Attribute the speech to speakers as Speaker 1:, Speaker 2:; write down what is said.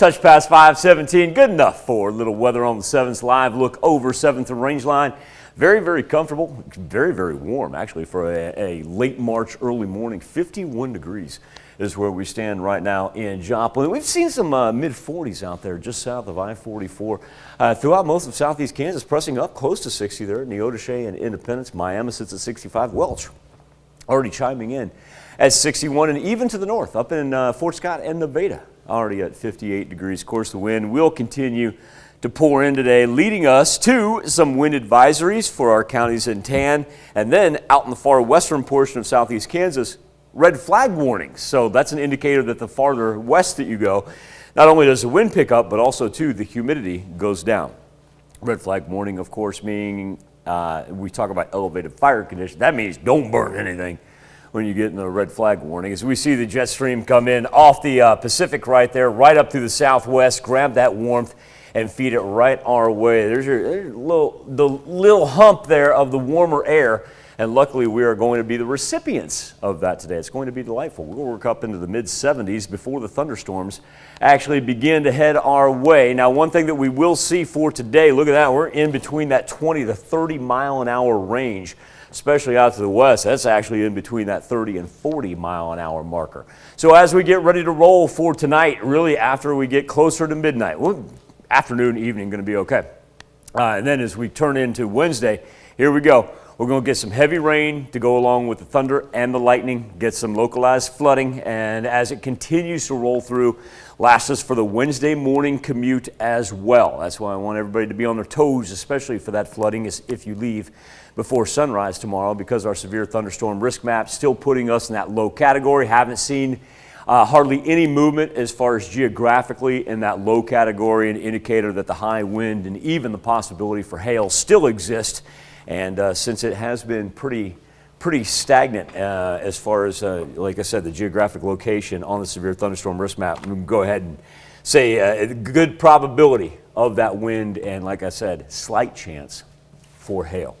Speaker 1: Touch past 517, good enough for a little weather on the 7th. Live look over 7th and range line. Very, very comfortable, very, very warm actually for a late March, early morning. 51 degrees is where we stand right now in Joplin. We've seen some mid-40s out there just south of I-44 throughout most of southeast Kansas, pressing up close to 60 there. Neodesha and Independence. Miami sits at 65. Welch already chiming in at 61, and even to the north up in Fort Scott and Nevada already at 58 degrees. Of course, the wind will continue to pour in today, leading us to some wind advisories for our counties in tan, and then out in the far western portion of southeast Kansas, red flag warnings. So that's an indicator that the farther west that you go, not only does the wind pick up, but also too the humidity goes down. Red flag warning, of course, meaning we talk about elevated fire conditions. That means don't burn anything when you get in the red flag warning. As we see the jet stream come in off the Pacific right there, right up through the southwest, grab that warmth and feed it right our way. There's the little hump there of the warmer air, and luckily we are going to be the recipients of that today. It's going to be delightful. We'll work up into the mid-70s before the thunderstorms actually begin to head our way. Now, one thing that we will see for today, look at that, we're in between that 20 to 30 mile an hour range, especially out to the west. That's actually in between that 30 and 40 mile an hour marker. So as we get ready to roll for tonight, really after we get closer to midnight, afternoon, evening going to be okay. And then as we turn into Wednesday, here we go. We're going to get some heavy rain to go along with the thunder and the lightning, get some localized flooding, and as it continues to roll through, last us for the Wednesday morning commute as well. That's why I want everybody to be on their toes, especially for that flooding if you leave before sunrise tomorrow, because our severe thunderstorm risk map still putting us in that low category. Haven't seen hardly any movement as far as geographically in that low category, an indicator that the high wind and even the possibility for hail still exist. And since it has been pretty stagnant as far as, like I said, the geographic location on the severe thunderstorm risk map, we can go ahead and say a good probability of that wind and, like I said, slight chance for hail.